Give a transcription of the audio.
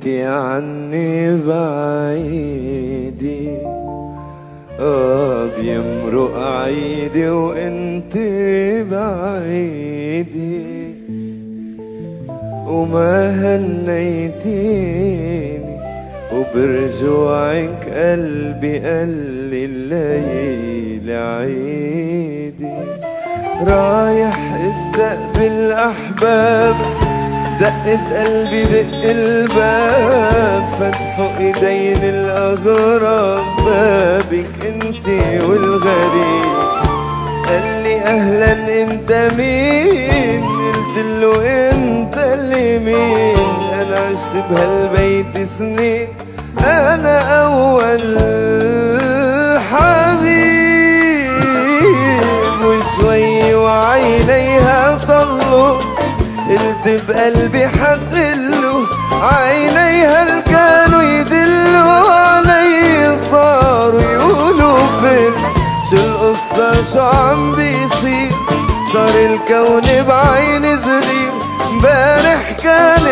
انتي عني بعيدي، بيمرق عيدي وانتي بعيدي، وما هنيتيني وبرجوعك قلبي قالي الليل عيدي. رايح استقبل احباب، دقت قلبي دق الباب، فتحوا ايدين الاغراب، بابك انتي والغريب. قال لي اهلا انت مين؟ قلتله انت اللي مين؟ انا عشت بهالبيت سنين، انا اول حبيب. وشوي وعينيها طلوا، قلت بقلبي حتقله، عينيها اللي كانوا يدلوا علي صاروا يقولوا فين. شو القصة شو عم بيصير؟ صار الكون بعين صغير، امبارح كان